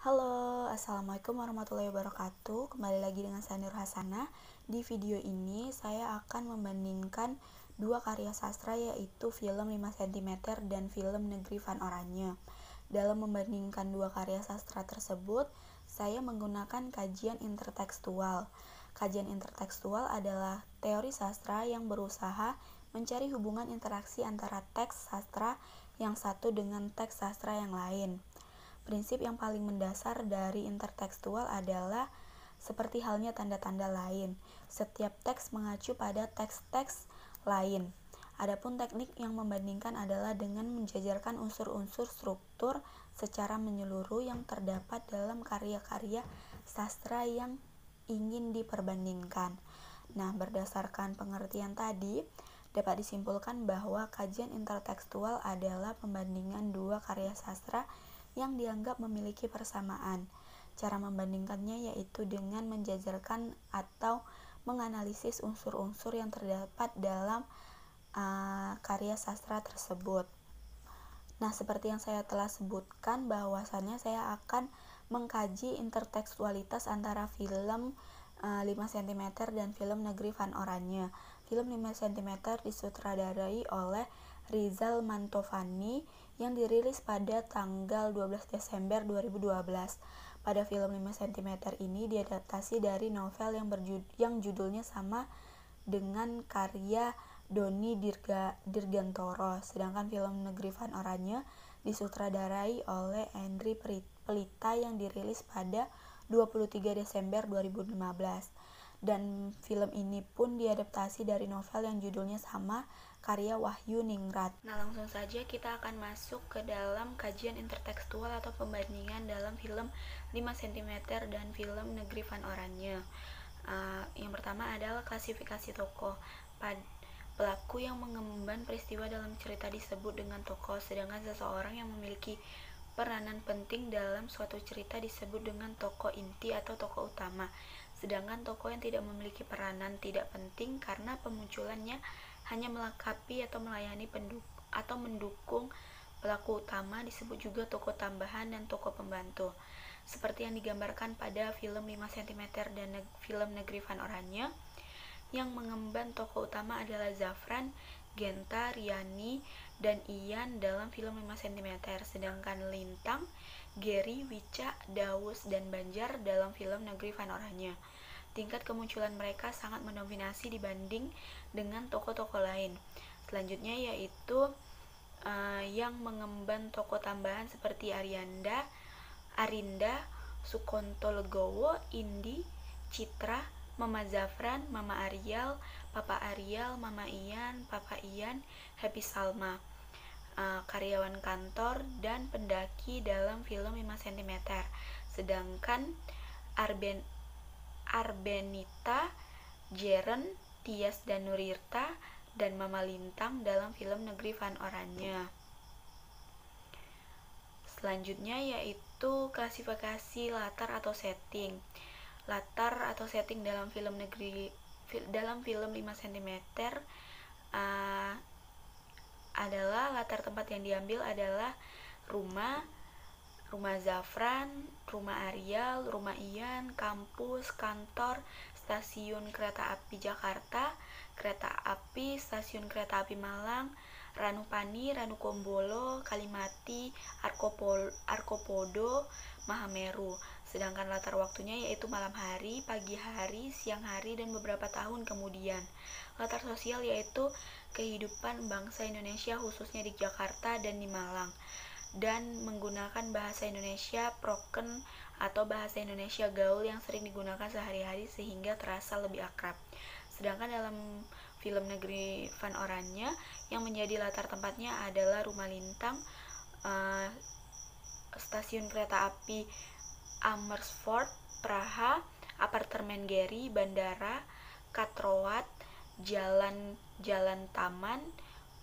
Halo, Assalamualaikum warahmatullahi wabarakatuh. Kembali lagi dengan saya Nur Hasanah. Di video ini saya akan membandingkan dua karya sastra, yaitu film 5 cm dan film Negeri Van Oranje. Dalam membandingkan dua karya sastra tersebut, saya menggunakan kajian intertekstual. Kajian intertekstual adalah teori sastra yang berusaha mencari hubungan interaksi antara teks sastra yang satu dengan teks sastra yang lain. Prinsip yang paling mendasar dari intertekstual adalah seperti halnya tanda-tanda lain. Setiap teks mengacu pada teks-teks lain. Adapun teknik yang membandingkan adalah dengan menjajarkan unsur-unsur struktur secara menyeluruh yang terdapat dalam karya-karya sastra yang ingin diperbandingkan. Nah, berdasarkan pengertian tadi, dapat disimpulkan bahwa kajian intertekstual adalah pembandingan dua karya sastra yang dianggap memiliki persamaan. Cara membandingkannya yaitu dengan menjajarkan atau menganalisis unsur-unsur yang terdapat dalam karya sastra tersebut. Nah, seperti yang saya telah sebutkan, bahwasannya saya akan mengkaji intertekstualitas antara film 5 cm dan film Negeri Van Oranje. Film 5 cm disutradarai oleh Rizal Mantovani yang dirilis pada tanggal 12 Desember 2012. Pada film 5 cm ini diadaptasi dari novel yang judulnya sama dengan karya Doni Dirgantoro, sedangkan film Negeri Van Oranje disutradarai oleh Endri Pelita yang dirilis pada 23 Desember 2015. Dan film ini pun diadaptasi dari novel yang judulnya sama, karya Wahyu Ningrat. Nah, langsung saja kita akan masuk ke dalam kajian intertekstual atau pembandingan dalam film 5 cm dan film Negeri Van Oranje. Yang pertama adalah klasifikasi tokoh. Pelaku yang mengemban peristiwa dalam cerita disebut dengan tokoh, sedangkan seseorang yang memiliki peranan penting dalam suatu cerita disebut dengan tokoh inti atau tokoh utama. Sedangkan tokoh yang tidak memiliki peranan tidak penting karena pemunculannya hanya melengkapi atau melayani atau mendukung pelaku utama disebut juga tokoh tambahan dan tokoh pembantu. Seperti yang digambarkan pada film 5 cm dan film Negeri Van Oranje, yang mengemban tokoh utama adalah Zafran, Genta, Riani, dan Ian dalam film 5 cm, sedangkan Lintang, Gary, Wicca, Daus, dan Banjar dalam film Negeri Van Oranje. Tingkat kemunculan mereka sangat mendominasi dibanding dengan tokoh-tokoh lain. Selanjutnya yaitu yang mengemban tokoh tambahan seperti Arinda, Sukonto Legowo, Indi, Citra, Mama Zafran, Mama Ariel, Papa Ariel, Mama Ian, Papa Ian, Happy Salma, karyawan kantor, dan pendaki dalam film 5 cm. Sedangkan Arbenita, Jeren, Tias dan Nurirta, dan Mama Lintang dalam film Negeri Van Oranje. Selanjutnya yaitu klasifikasi latar atau setting. Latar atau setting dalam film 5 cm adalah latar tempat yang diambil adalah rumah Zafran, rumah Ariel, rumah Ian, kampus, kantor, stasiun kereta api Jakarta, kereta api, stasiun kereta api Malang, Ranupani, Ranukombolo, Kalimati, Arkopodo, Mahameru. Sedangkan latar waktunya yaitu malam hari, pagi hari, siang hari, dan beberapa tahun kemudian. Latar sosial yaitu kehidupan bangsa Indonesia khususnya di Jakarta dan di Malang, dan menggunakan bahasa Indonesia Proken atau bahasa Indonesia gaul yang sering digunakan sehari-hari sehingga terasa lebih akrab. Sedangkan dalam film Negeri Van Oranje yang menjadi latar tempatnya adalah rumah Lintang, stasiun kereta api Amersfoort, Praha, apartemen Gary, bandara, Katrowat, jalan taman,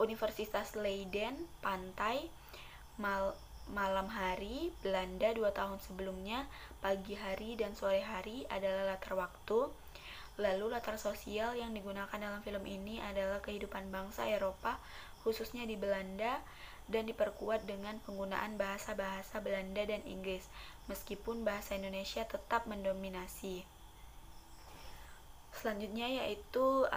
Universitas Leiden, pantai, malam hari, Belanda 2 tahun sebelumnya, pagi hari dan sore hari adalah latar waktu. Lalu latar sosial yang digunakan dalam film ini adalah kehidupan bangsa Eropa, khususnya di Belanda, dan diperkuat dengan penggunaan bahasa-bahasa Belanda dan Inggris, meskipun bahasa Indonesia tetap mendominasi. Selanjutnya yaitu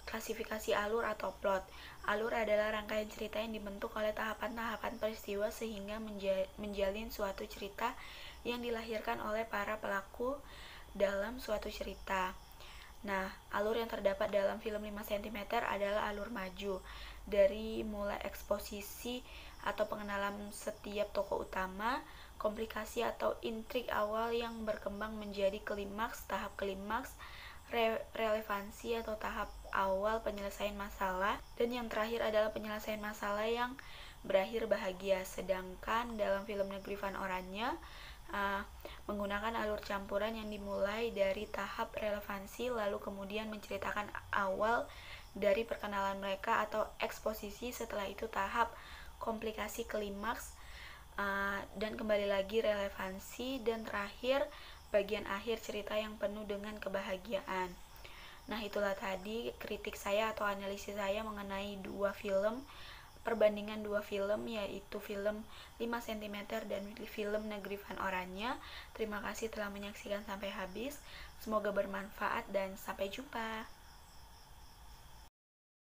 klasifikasi alur atau plot. Alur adalah rangkaian cerita yang dibentuk oleh tahapan-tahapan peristiwa sehingga menjalin suatu cerita yang dilahirkan oleh para pelaku dalam suatu cerita. Nah, alur yang terdapat dalam film 5 cm adalah alur maju. Dari mulai eksposisi atau pengenalan setiap tokoh utama, komplikasi atau intrik awal yang berkembang menjadi klimaks, tahap klimaks, relevansi atau tahap awal penyelesaian masalah, dan yang terakhir adalah penyelesaian masalah yang berakhir bahagia. Sedangkan dalam film Negeri Van Oranje menggunakan alur campuran yang dimulai dari tahap relevansi lalu kemudian menceritakan awal dari perkenalan mereka atau eksposisi, setelah itu tahap komplikasi klimaks, dan kembali lagi relevansi, dan terakhir bagian akhir cerita yang penuh dengan kebahagiaan. Nah, itulah tadi kritik saya atau analisis saya mengenai perbandingan dua film, yaitu film 5 cm dan film Negeri Van Oranje. Terima kasih telah menyaksikan sampai habis. Semoga bermanfaat dan sampai jumpa.